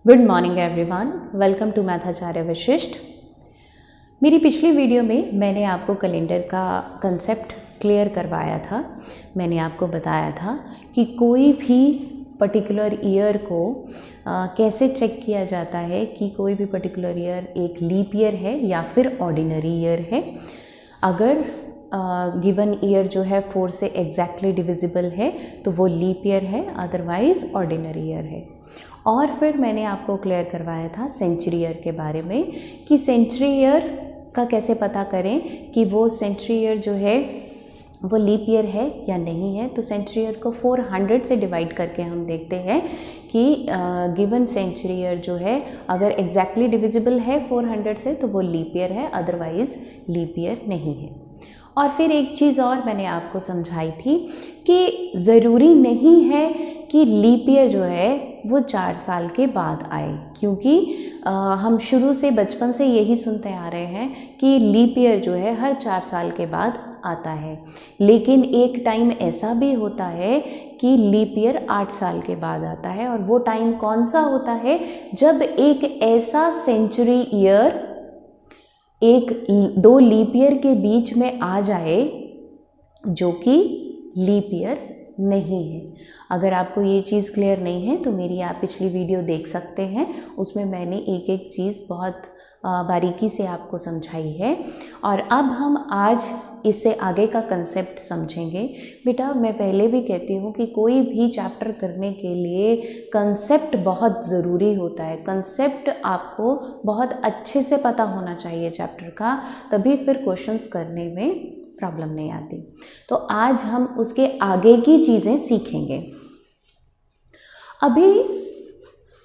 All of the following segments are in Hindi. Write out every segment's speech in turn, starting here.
Good morning everyone, welcome to Mathacharya Vishisht. मेरी पिछली वीडियो में मैंने आपको कैलेंडर का कंसेप्ट क्लियर करवाया था। मैंने आपको बताया था कि कोई भी पर्टिकुलर ईयर को कैसे चेक किया जाता है कि कोई भी पर्टिकुलर ईयर एक लीप ईयर है या फिर ऑर्डिनरी ईयर है। अगर गिवन ईयर जो है 4 से एग्जैक्टली डिविजिबल है तो वो लीप ईयर है, अदरवाइज ऑर्डिनरी ईयर है। और फिर मैंने आपको क्लियर करवाया था सेंचुरी ईयर के बारे में कि सेंचुरी ईयर का कैसे पता करें कि वो सेंचुरी ईयर जो है वो लीप ईयर है या नहीं है। तो सेंचुरी ईयर को 400 से डिवाइड करके हम देखते हैं कि गिवन सेंचुरी ईयर जो है अगर एग्जैक्टली डिविजिबल है 400 से तो वो लीप ईयर है, अदरवाइज लीप ईयर नहीं है। और फिर एक चीज़ और मैंने आपको समझाई थी कि ज़रूरी नहीं है कि लीप ईयर जो है वो 4 साल के बाद आए, क्योंकि हम शुरू से बचपन से यही सुनते आ रहे हैं कि लीप ईयर जो है हर 4 साल के बाद आता है। लेकिन एक टाइम ऐसा भी होता है कि लीप ईयर 8 साल के बाद आता है। और वो टाइम कौन सा होता है? जब एक ऐसा सेंचुरी ईयर दो लीप ईयर के बीच में आ जाए जो कि लीप ईयर नहीं है। अगर आपको ये चीज़ क्लियर नहीं है तो मेरी आप पिछली वीडियो देख सकते हैं, उसमें मैंने एक एक चीज़ बहुत बारीकी से आपको समझाई है। और अब हम आज इससे आगे का कंसेप्ट समझेंगे। बेटा, मैं पहले भी कहती हूँ कि कोई भी चैप्टर करने के लिए कंसेप्ट बहुत ज़रूरी होता है। कंसेप्ट आपको बहुत अच्छे से पता होना चाहिए चैप्टर का, तभी फिर क्वेश्चंस करने में प्रॉब्लम नहीं आती। तो आज हम उसके आगे की चीज़ें सीखेंगे। अभी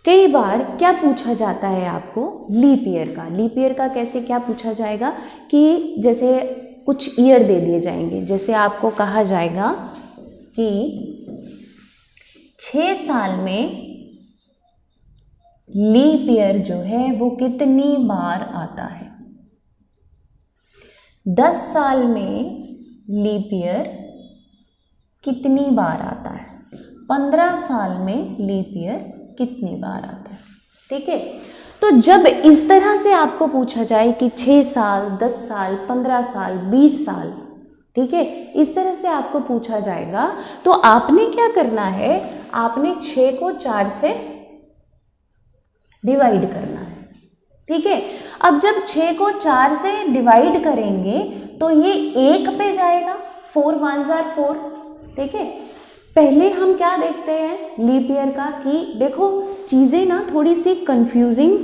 कई बार क्या पूछा जाता है आपको लीप ईयर का। लीप ईयर का कैसे क्या पूछा जाएगा कि जैसे कुछ ईयर दे दिए जाएंगे, जैसे आपको कहा जाएगा कि 6 साल में लीप ईयर जो है वो कितनी बार आता है। 10 साल में लीप ईयर कितनी बार आता है। 15 साल में लीप ईयर कितनी बार आता है। ठीक है, तो जब इस तरह से आपको पूछा जाए कि 6 साल, 10 साल, 15 साल, 20 साल, ठीक है, इस तरह से आपको पूछा जाएगा तो आपने क्या करना है, आपने 6 को 4 से डिवाइड करना है। ठीक है, अब जब 6 को 4 से डिवाइड करेंगे तो ये 1 पे जाएगा, 4 1s are 4। ठीक है, पहले हम क्या देखते हैं लीप ईयर का कि देखो चीज़ें ना थोड़ी सी कंफ्यूजिंग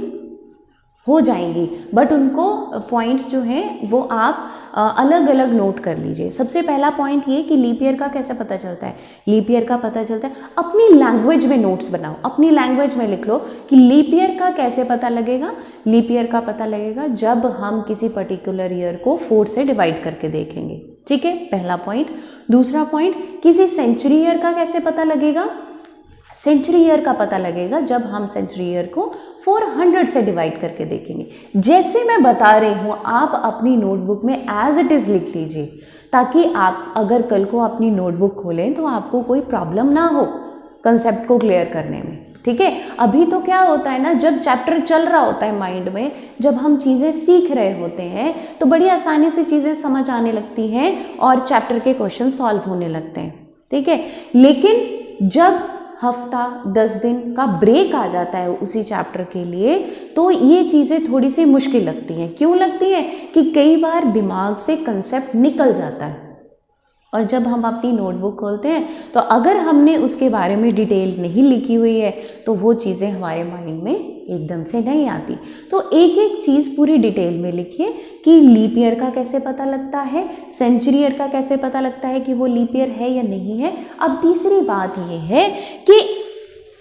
हो जाएंगी, बट उनको पॉइंट्स जो हैं वो आप अलग अलग नोट कर लीजिए। सबसे पहला पॉइंट ये कि लीप ईयर का कैसे पता चलता है। लीप ईयर का पता चलता है, अपनी लैंग्वेज में नोट्स बनाओ, अपनी लैंग्वेज में लिख लो कि लीप ईयर का कैसे पता लगेगा। लीप ईयर का पता लगेगा जब हम किसी पर्टिकुलर ईयर को 4 से डिवाइड करके देखेंगे। ठीक है, पहला पॉइंट। दूसरा पॉइंट, किसी सेंचुरी ईयर का कैसे पता लगेगा। सेंचुरी ईयर का पता लगेगा जब हम सेंचुरी ईयर को 400 से डिवाइड करके देखेंगे। जैसे मैं बता रही हूँ आप अपनी नोटबुक में एज इट इज़ लिख लीजिए, ताकि आप अगर कल को अपनी नोटबुक खोलें तो आपको कोई प्रॉब्लम ना हो कंसेप्ट को क्लियर करने में। ठीक है, अभी तो क्या होता है ना, जब चैप्टर चल रहा होता है माइंड में, जब हम चीज़ें सीख रहे होते हैं तो बड़ी आसानी से चीज़ें समझ आने लगती हैं और चैप्टर के क्वेश्चन सॉल्व होने लगते हैं। ठीक है, लेकिन जब हफ्ता 10 दिन का ब्रेक आ जाता है उसी चैप्टर के लिए तो ये चीज़ें थोड़ी सी मुश्किल लगती हैं। क्यों लगती है कि कई बार दिमाग से कंसेप्ट निकल जाता है और जब हम अपनी नोटबुक खोलते हैं तो अगर हमने उसके बारे में डिटेल नहीं लिखी हुई है तो वो चीज़ें हमारे माइंड में एकदम से नहीं आती। तो एक एक चीज़ पूरी डिटेल में लिखिए कि लीप ईयर का कैसे पता लगता है, सेंचुरी ईयर का कैसे पता लगता है कि वो लीप ईयर है या नहीं है। अब तीसरी बात ये है कि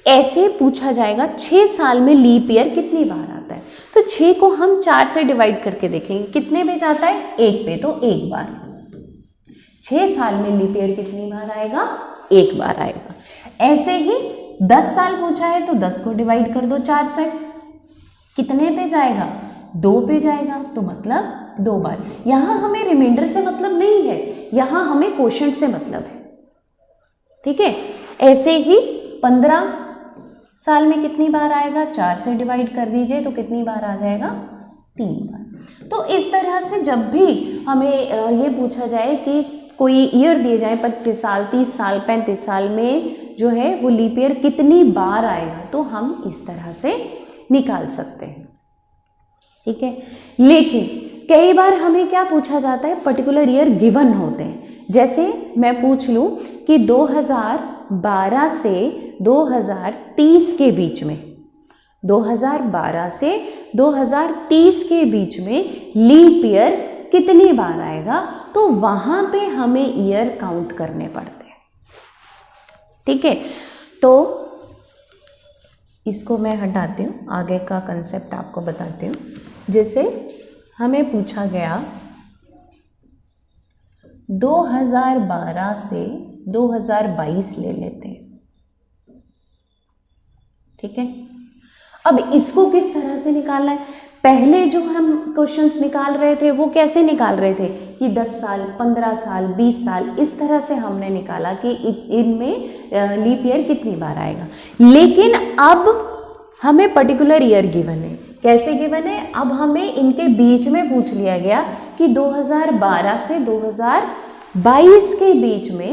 ऐसे पूछा जाएगा 6 साल में लीप ईयर कितनी बार आता है। तो 6 को हम 4 से डिवाइड करके देखेंगे, कितने पे जाता है, 1 पे, तो 1 बार। 6 साल में लीप ईयर कितनी बार आएगा, 1 बार आएगा। ऐसे ही 10 साल पूछा है तो 10 को डिवाइड कर दो 4 से, कितने पे जाएगा, 2 पे जाएगा, तो मतलब 2 बार। यहाँ हमें रिमाइंडर से मतलब नहीं है, यहाँ हमें क्वोशंट से मतलब है। ठीक है, ऐसे ही 15 साल में कितनी बार आएगा, 4 से डिवाइड कर दीजिए तो कितनी बार आ जाएगा, 3 बार। तो इस तरह से जब भी हमें ये पूछा जाए कि कोई ईयर दिए जाए 25 साल, 30 साल, 35 साल में जो है वो लीप ईयर कितनी बार आएगा, तो हम इस तरह से निकाल सकते हैं। ठीक है, लेकिन कई बार हमें क्या पूछा जाता है, पर्टिकुलर ईयर गिवन होते हैं। जैसे मैं पूछ लूँ कि 2012 से 2030 के बीच में, 2012 से 2030 के बीच में लीप ईयर कितनी बार आएगा, तो वहां पे हमें ईयर काउंट करने पड़ते हैं। ठीक है, तो इसको मैं हटाती हूँ, आगे का कंसेप्ट आपको बताती हूँ। जैसे हमें पूछा गया 2012 से 2022 ले लेते हैं। ठीक है, अब इसको किस तरह से निकालना है, पहले जो हम क्वेश्चंस निकाल रहे थे वो कैसे निकाल रहे थे कि 10 साल, 15 साल, 20 साल, इस तरह से हमने निकाला कि इनमें लीप ईयर कितनी बार आएगा। लेकिन अब हमें पर्टिकुलर ईयर गिवन है। कैसे गिवन है, अब हमें इनके बीच में पूछ लिया गया कि 2012 से 2022 के बीच में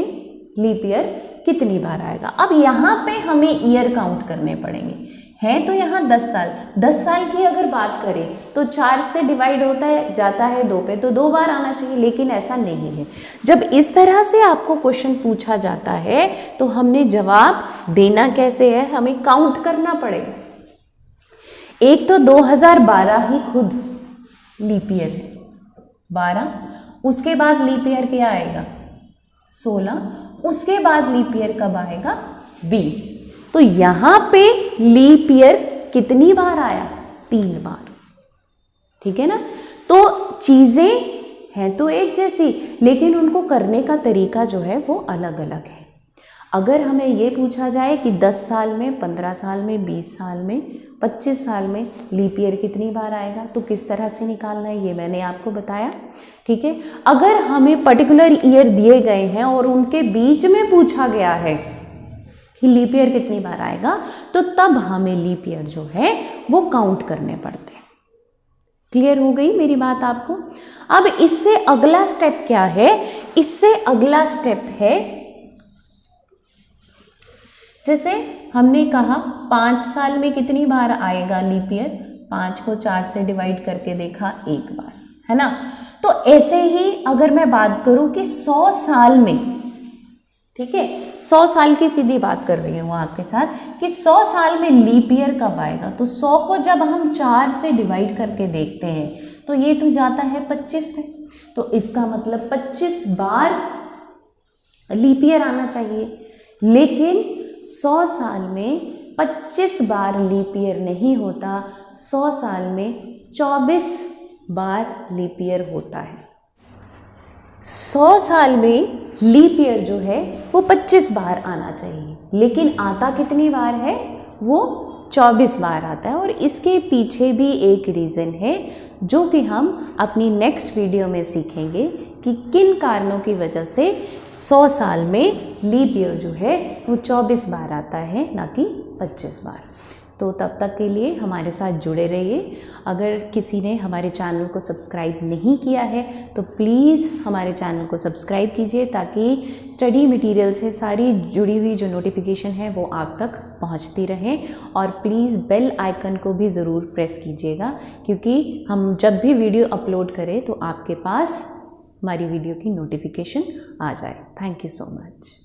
लीप ईयर कितनी बार आएगा। अब यहाँ पे हमें ईयर काउंट करने पड़ेंगे। है तो यहाँ 10 साल, 10 साल की अगर बात करें तो 4 से डिवाइड होता है, जाता है 2 पे, तो 2 बार आना चाहिए, लेकिन ऐसा नहीं है। जब इस तरह से आपको क्वेश्चन पूछा जाता है तो हमने जवाब देना कैसे है, हमें काउंट करना पड़ेगा। एक तो 2012 ही खुद लीप ईयर है, 12, उसके बाद लीप ईयर क्या आएगा, 16, उसके बाद लीप ईयर कब आएगा, 20। तो यहां पे लीप ईयर कितनी बार आया, 3 बार। ठीक है ना, तो चीजें हैं तो एक जैसी, लेकिन उनको करने का तरीका जो है वो अलग अलग है। अगर हमें ये पूछा जाए कि 10 साल में, 15 साल में, 20 साल में, 25 साल में लीप ईयर कितनी बार आएगा, तो किस तरह से निकालना है ये मैंने आपको बताया। ठीक है, अगर हमें पर्टिकुलर ईयर दिए गए हैं और उनके बीच में पूछा गया है कि लीप ईयर कितनी बार आएगा, तो तब हमें लीप ईयर जो है वो काउंट करने पड़ते हैं। क्लियर हो गई मेरी बात आपको। अब इससे अगला स्टेप क्या है, इससे अगला स्टेप है, जैसे हमने कहा 5 साल में कितनी बार आएगा लीप ईयर, 5 को 4 से डिवाइड करके देखा 1 बार, है ना। तो ऐसे ही अगर मैं बात करूं कि 100 साल में, ठीक है, 100 साल की सीधी बात कर रही हूँ आपके साथ कि 100 साल में लीप ईयर कब आएगा, तो 100 को जब हम 4 से डिवाइड करके देखते हैं तो ये तो जाता है 25 में, तो इसका मतलब 25 बार लीप ईयर आना चाहिए। लेकिन 100 साल में 25 बार लीप ईयर नहीं होता, 100 साल में 24 बार लीप ईयर होता है। 100 साल में लीप ईयर जो है वो 25 बार आना चाहिए, लेकिन आता कितनी बार है, वो 24 बार आता है। और इसके पीछे भी एक रीज़न है जो कि हम अपनी नेक्स्ट वीडियो में सीखेंगे कि किन कारणों की वजह से 100 साल में लीप ईयर जो है वो 24 बार आता है, ना कि 25 बार। तो तब तक के लिए हमारे साथ जुड़े रहिए। अगर किसी ने हमारे चैनल को सब्सक्राइब नहीं किया है तो प्लीज़ हमारे चैनल को सब्सक्राइब कीजिए, ताकि स्टडी मटेरियल से सारी जुड़ी हुई जो नोटिफिकेशन है वो आप तक पहुंचती रहे। और प्लीज़ बेल आइकन को भी ज़रूर प्रेस कीजिएगा, क्योंकि हम जब भी वीडियो अपलोड करें तो आपके पास हमारी वीडियो की नोटिफिकेशन आ जाए। Thank you so much.